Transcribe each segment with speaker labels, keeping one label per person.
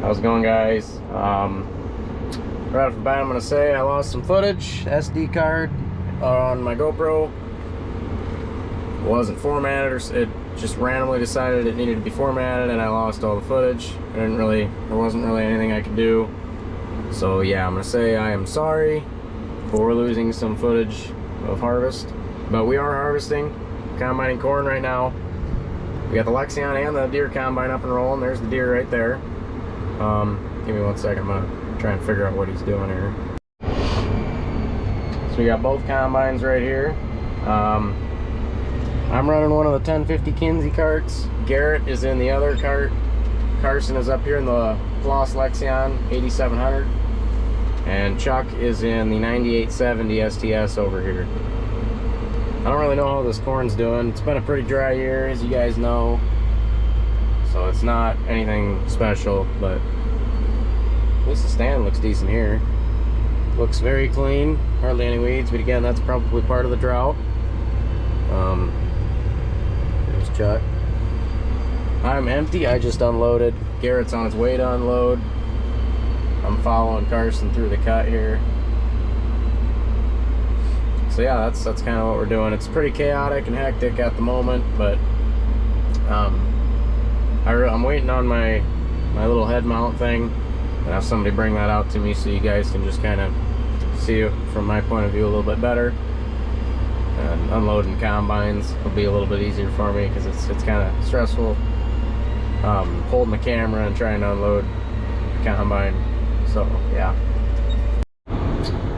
Speaker 1: How's it going, guys? Right off the bat, I'm gonna say I lost some footage. SD card on my GoPro wasn't formatted, or it just randomly decided it needed to be formatted, and I lost all the footage. There wasn't really anything I could do. So yeah, I'm gonna say I am sorry for losing some footage of harvest, but we are harvesting, combining corn right now. We got the Lexion and the Deere combine up and rolling. There's the Deere right there. Give me 1 second. I'm gonna try and figure out what he's doing here. So we got both combines right here. I'm running one of the 1050 Kinsey carts. Garrett is in the other cart. Carson is up here in the Floss Lexion 8700, and Chuck is in the 9870 STS over here. I don't really know how this corn's doing. It's been a pretty dry year, as you guys know, so it's not anything special, but at least the stand looks decent here. Looks very clean, hardly any weeds, but again, that's probably part of the drought. There's Chuck. I'm empty. I just unloaded. Garrett's on his way to unload. I'm following Carson through the cut here. So yeah, that's kind of what we're doing. It's pretty chaotic and hectic at the moment, but I'm waiting on my little head mount thing, and have somebody bring that out to me so you guys can just kind of see it from my point of view a little bit better. And unloading combines will be a little bit easier for me because it's kind of stressful holding the camera and trying to unload the combine. So yeah,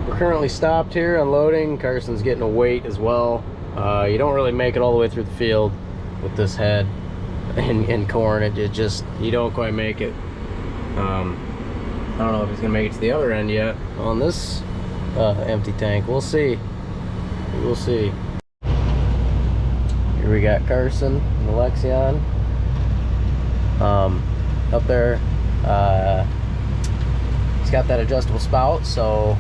Speaker 1: we're currently stopped here unloading. Carson's getting a weight as well. You don't really make it all the way through the field with this head in corn. It just, you don't quite make it. I don't know if he's gonna make it to the other end yet on this empty tank. We'll see. We'll see. Here we got Carson and the Lexion. Up there, he's got that adjustable spout, so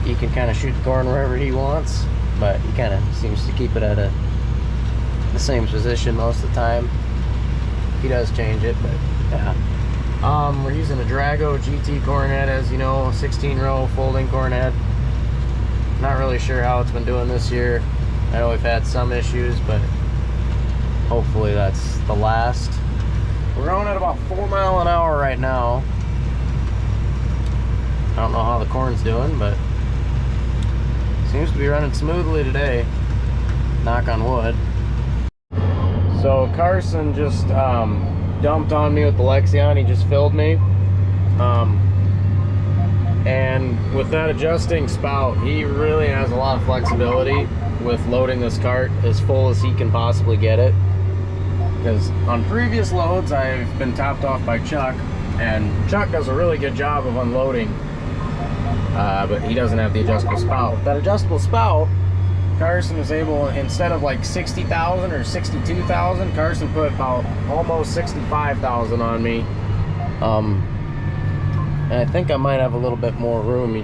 Speaker 1: he can kind of shoot the corn wherever he wants, but he kind of seems to keep it at the same position most of the time. He does change it, but yeah. We're using a Drago GT corn head, as you know, 16-row folding corn head. Not really sure how it's been doing this year. I know we've had some issues, but hopefully that's the last. We're going at about 4 miles an hour right now. I don't know how the corn's doing, but seems to be running smoothly today. Knock on wood. So Carson just dumped on me with the Lexion. He just filled me. And with that adjusting spout, he really has a lot of flexibility with loading this cart as full as he can possibly get it. Because on previous loads, I've been topped off by Chuck, and Chuck does a really good job of unloading, but he doesn't have the adjustable spout. With that adjustable spout, Carson was able, instead of like 60,000 or 62,000, Carson put about almost 65,000 on me. And I think I might have a little bit more room.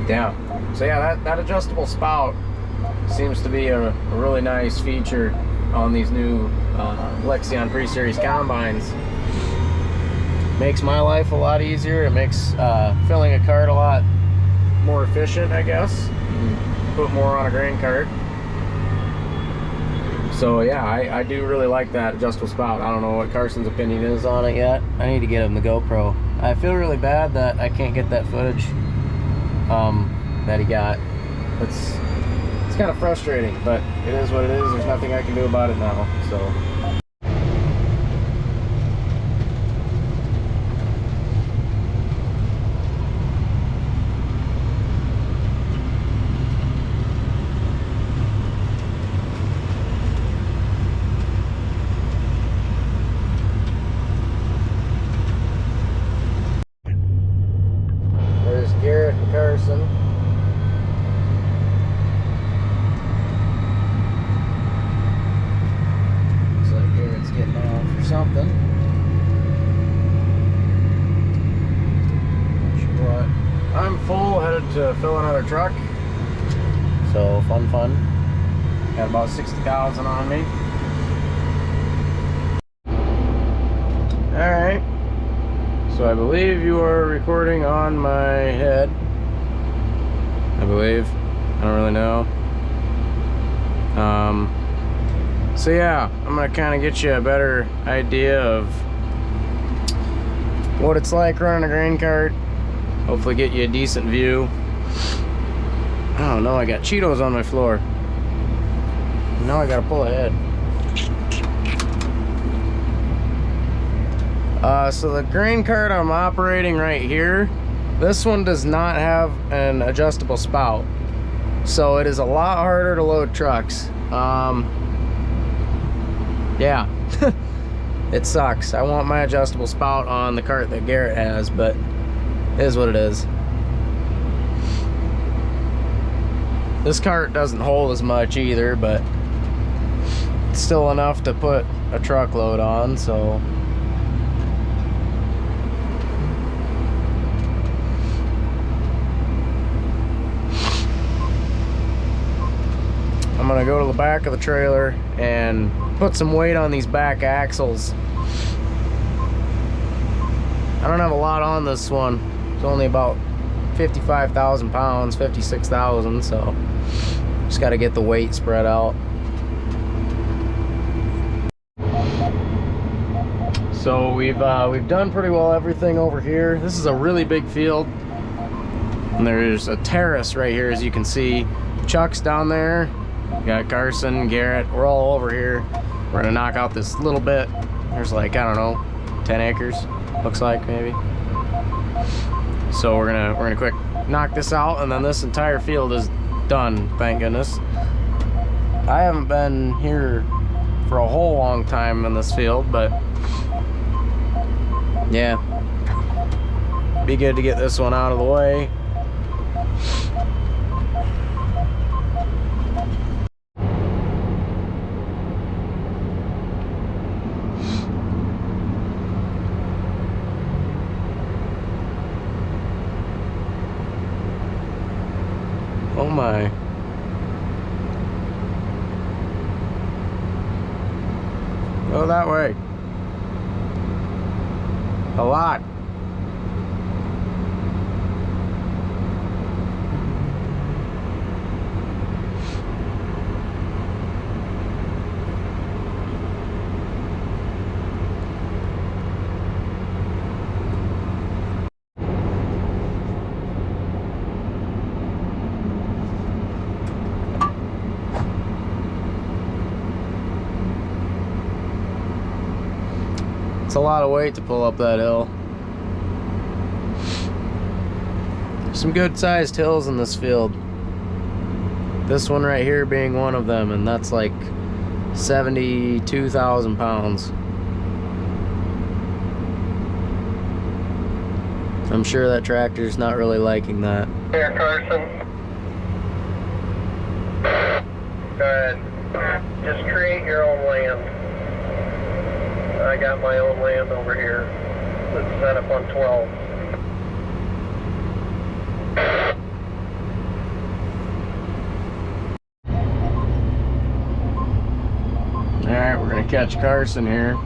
Speaker 1: Yeah. So yeah, that adjustable spout seems to be a really nice feature on these new Lexion Pre-Series combines. Makes my life a lot easier. It makes filling a cart a lot more efficient, I guess. Put more on a grain cart. So yeah, I do really like that adjustable spout. I don't know what Carson's opinion is on it yet. I need to get him the GoPro. I feel really bad that I can't get that footage that he got. It's kind of frustrating, but it is what it is. There's nothing I can do about it now. So. Garrett and Carson. Looks like Garrett's getting on for something. Not sure what. I'm full, headed to fill another truck. So fun. Got about 60,000 on me. Alright. So I believe you are recording on my head. I believe. I don't really know. So yeah, I'm gonna kind of get you a better idea of what it's like running a grain cart. Hopefully get you a decent view. Oh no, I got Cheetos on my floor. Now I gotta pull ahead. So the grain cart I'm operating right here, this one does not have an adjustable spout. So it is a lot harder to load trucks. Yeah, it sucks. I want my adjustable spout on the cart that Garrett has, but it is what it is. This cart doesn't hold as much either, but it's still enough to put a truckload on, so. I'm gonna go to the back of the trailer and put some weight on these back axles. I don't have a lot on this one. It's only about 55,000 pounds, 56,000, so just got to get the weight spread out. So we've done pretty well everything over here. This is a really big field, and there's a terrace right here, as you can see. Chuck's down there. We got Carson, Garrett. We're all over here. We're gonna knock out this little bit. There's like, I don't know, 10 acres. Looks like maybe. So we're gonna quick knock this out, and then this entire field is done, thank goodness. I haven't been here for a whole long time in this field, but yeah, be good to get this one out of the way. Oh my. Go that way. A lot. It's a lot of weight to pull up that hill. There's some good sized hills in this field. This one right here being one of them, and that's like 72,000 pounds. I'm sure that tractor's not really liking that.
Speaker 2: Here, Carson. Go ahead. Just create your own land. I got my own land over here. It's set up on 12.
Speaker 1: Alright, we're gonna catch Carson here.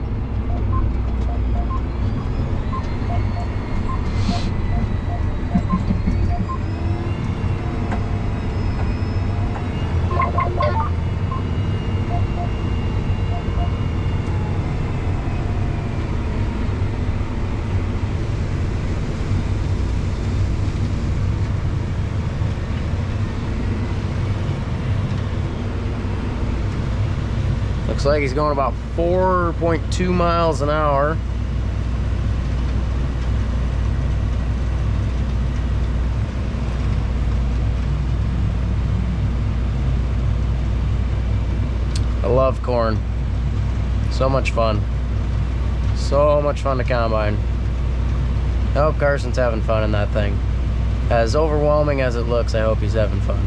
Speaker 1: Looks like he's going about 4.2 miles an hour. I love corn. So much fun. So much fun to combine. I hope Carson's having fun in that thing. As overwhelming as it looks, I hope he's having fun.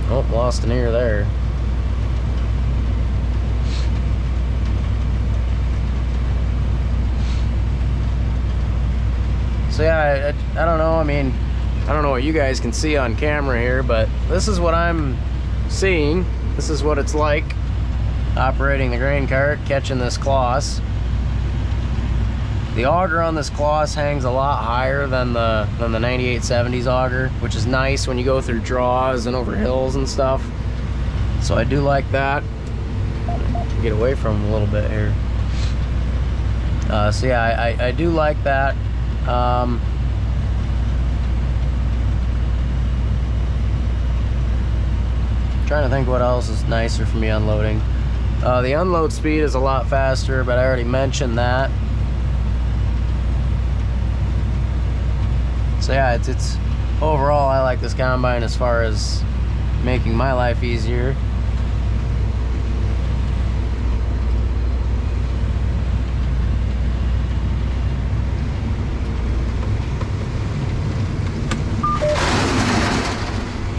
Speaker 1: Oh, lost an ear there. So yeah, I don't know, I mean, I don't know what you guys can see on camera here, but this is what I'm seeing. This is what it's like operating the grain cart, catching this cloth. The auger on this Kloss hangs a lot higher than the 9870's auger, which is nice when you go through draws and over hills and stuff. So I do like that. Get away from him a little bit here. So yeah, I do like that. Trying to think what else is nicer for me unloading. The unload speed is a lot faster, but I already mentioned that. So yeah, it's overall I like this combine as far as making my life easier.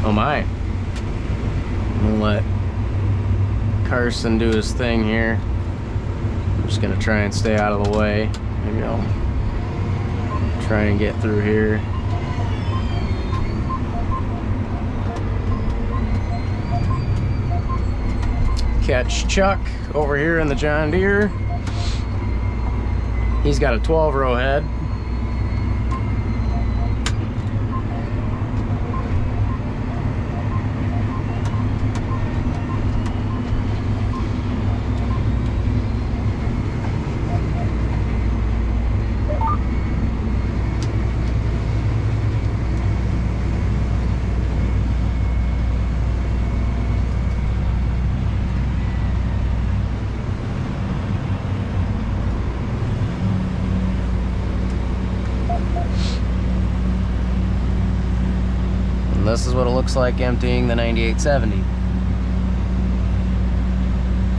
Speaker 1: Oh my. I'm gonna let Carson do his thing here. I'm just gonna try and stay out of the way. Maybe I'll try and get through here. Catch Chuck over here in the John Deere. He's got a 12-row head. This is what it looks like emptying the 9870.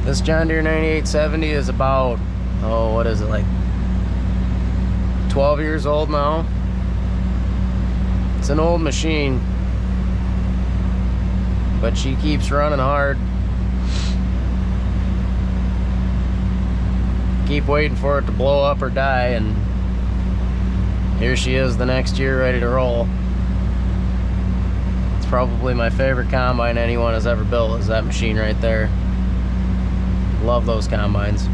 Speaker 1: This John Deere 9870 is about, oh, what is it, like 12 years old now? It's an old machine, but she keeps running hard. Keep waiting for it to blow up or die, and here she is the next year ready to roll. Probably my favorite combine anyone has ever built is that machine right there. Love those combines.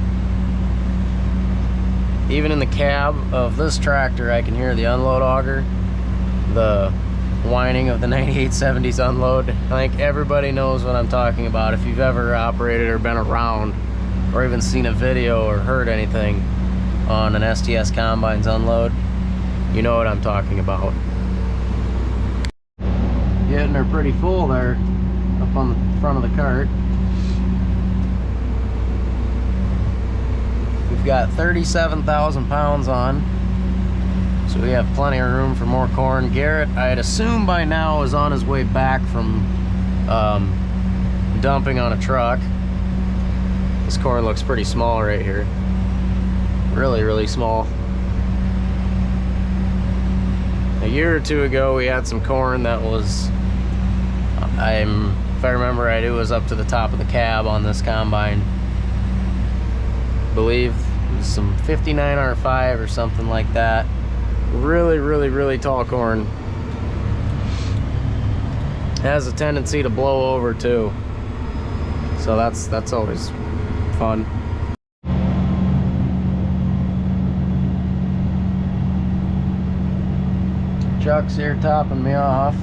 Speaker 1: Even in the cab of this tractor I can hear the unload auger, the whining of the 9870's unload. I think everybody knows what I'm talking about. If you've ever operated or been around or even seen a video or heard anything on an STS combine's unload, you know what I'm talking about. Getting her pretty full there up on the front of the cart. We've got 37,000 pounds on, so we have plenty of room for more corn. Garrett, I'd assume by now, is on his way back from dumping on a truck. This corn looks pretty small right here. Really, really small. A year or two ago we had some corn that was, if I remember right, it was up to the top of the cab on this combine. I believe it was some 59R5 or something like that. Really, really, really tall corn. Has a tendency to blow over too, so that's always fun. Chuck's here topping me off.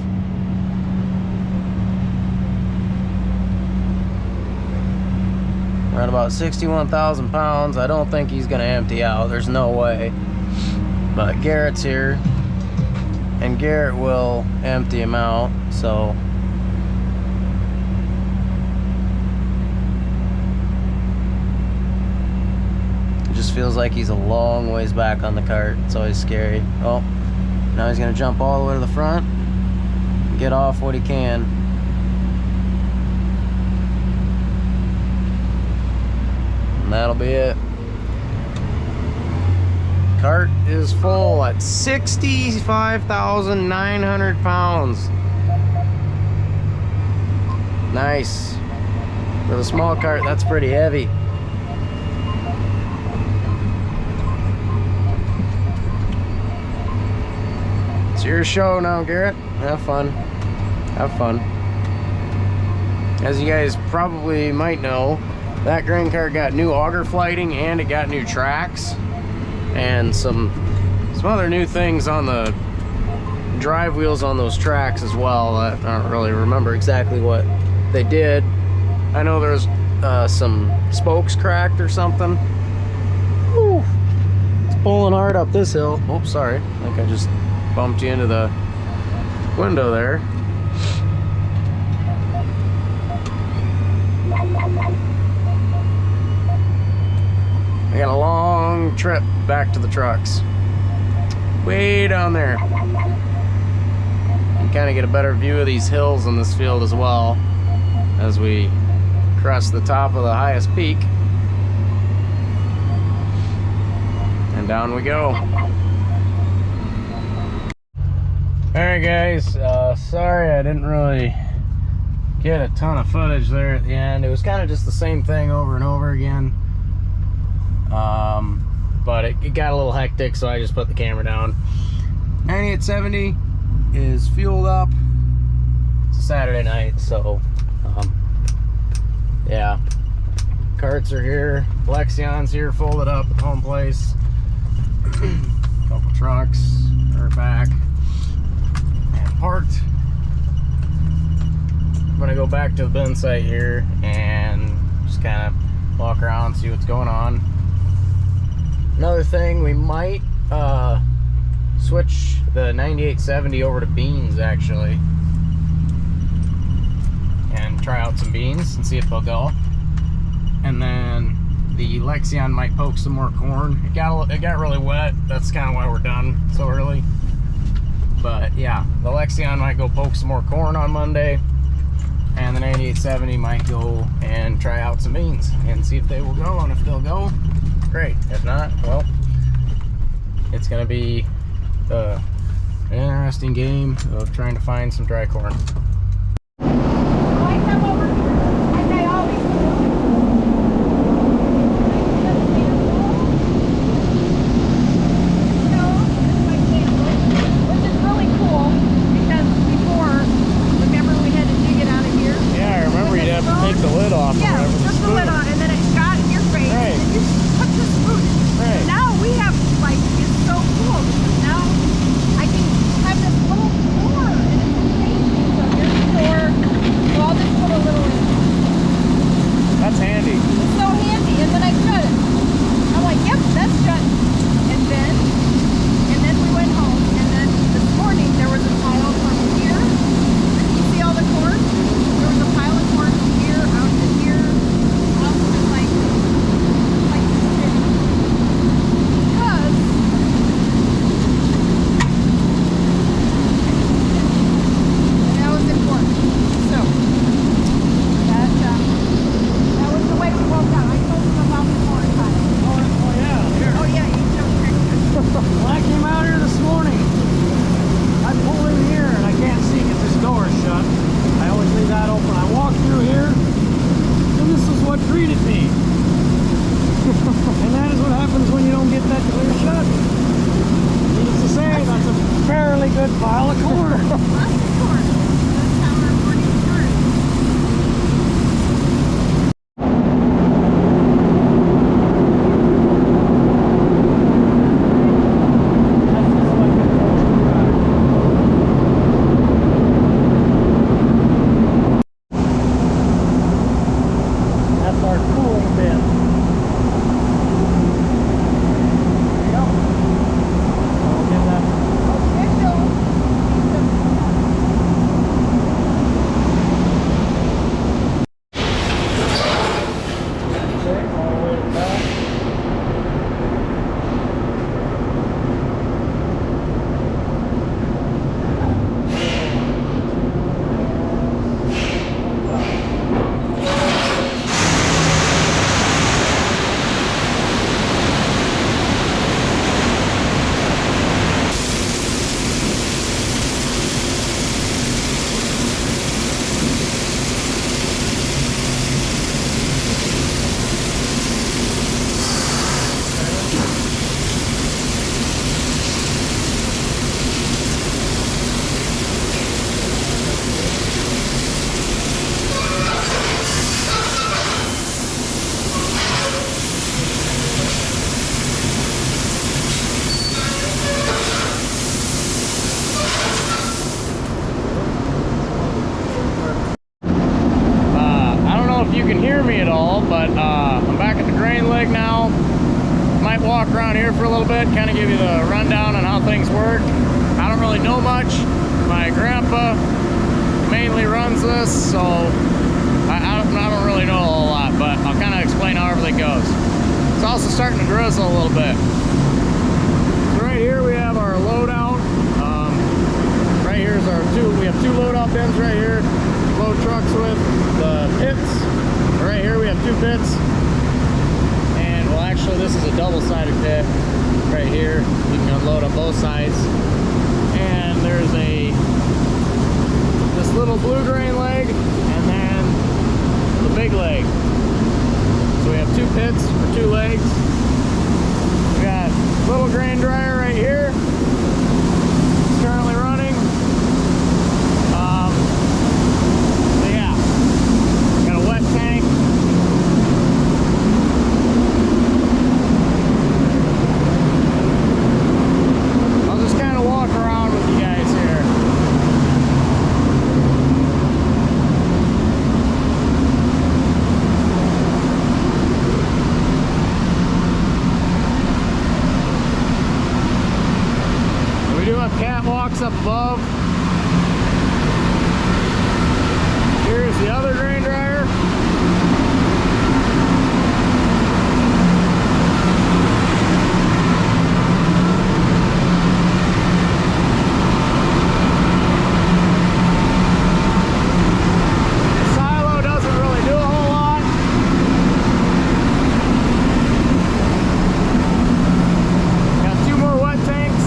Speaker 1: We're at about 61,000 pounds. I don't think he's gonna empty out. There's no way. But Garrett's here, and Garrett will empty him out. So it just feels like he's a long ways back on the cart. It's always scary. Oh. Now he's gonna jump all the way to the front and get off what he can. And that'll be it. Cart is full at 65,900 pounds. Nice. For the small cart, that's pretty heavy. It's your show now, Garrett. Have fun. Have fun. As you guys probably might know, that grain cart got new auger flighting and it got new tracks. and some other new things on the drive wheels on those tracks as well. I don't really remember exactly what they did. I know there's some spokes cracked or something. Whew. It's pulling hard up this hill. Oops, sorry. I think I just bumped you into the window there. I got a long trip back to the trucks. Way down there. You kind of get a better view of these hills in this field as well as we cross the top of the highest peak. And down we go. Alright guys, sorry I didn't really get a ton of footage there at the end. It was kind of just the same thing over and over again. But it got a little hectic, so I just put the camera down. 9870 is fueled up. It's a Saturday night, so yeah. Carts are here. Lexion's here, folded up at home place. Couple trucks are back and parked. I'm gonna go back to the bin site here and just kind of walk around, see what's going on. Another thing, we might switch the 9870 over to beans actually, and try out some beans and see if they'll go. And then the Lexion might poke some more corn. It got really wet. That's kind of why we're done so early. But yeah, the Lexion might go poke some more corn on Monday, and the 9870 might go and try out some beans and see if they will go. And if they'll go, great. If not, well, it's gonna be an interesting game of trying to find some dry corn.
Speaker 3: Now I can have this little floor and it's amazing. So here's
Speaker 1: might walk around here for a little bit, kind of give you the rundown on how things work. I don't really know much. My grandpa mainly runs this, so I don't really know a whole lot, but I'll kind of explain how everything goes. It's also starting to drizzle a little bit. So right here we have our loadout. Right here's our we have two loadout bins right here. Load trucks with the pits. Right here we have two pits. And well, actually this is a double-sided pit right here. You can unload on both sides. And there's this little blue grain leg and then the big leg. So we have two pits for two legs. We got little grain dryer right here. It's currently running. So yeah, got a wet tank. I'll just kind of walk around with you guys here. We do have catwalks up above. Here's the other grain dryer. The silo doesn't really do a whole lot. Got two more wet tanks.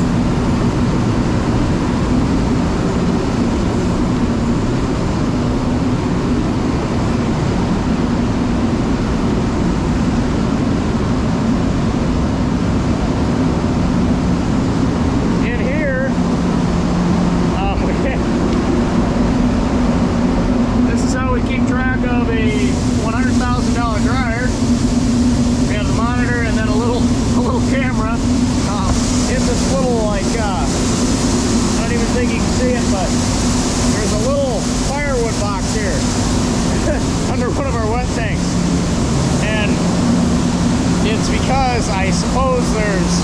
Speaker 1: I suppose there's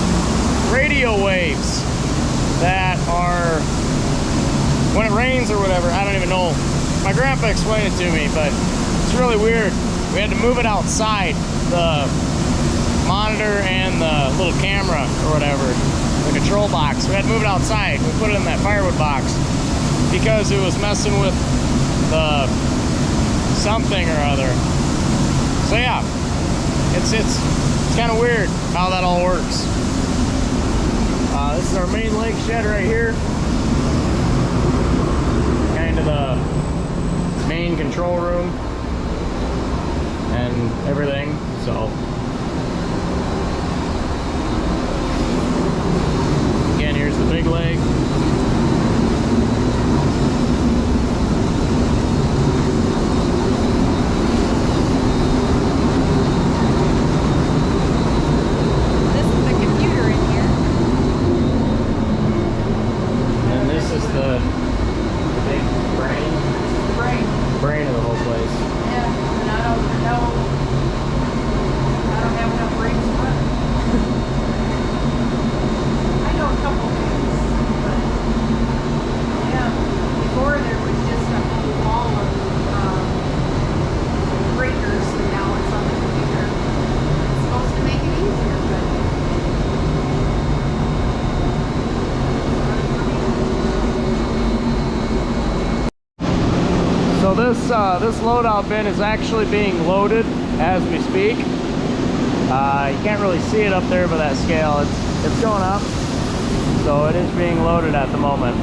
Speaker 1: radio waves that are, when it rains or whatever, I don't even know. My grandpa explained it to me, but it's really weird. We had to move it outside, the monitor and the little camera or whatever, the control box. We had to move it outside. We put it in that firewood box because it was messing with the something or other. So yeah, it's kind of weird how that all works. This is our main lake shed right here. Kind of the main control room and everything. So again, here's the big lake. Brain of the whole place.
Speaker 3: Yeah, and I don't have enough brains to run. I know a couple things, but yeah, before there was just a whole wall of breakers, and now it's on the computer. It's supposed to make it easier, but
Speaker 1: so this loadout bin is actually being loaded as we speak. You can't really see it up there by that scale. It's going up, so it is being loaded at the moment.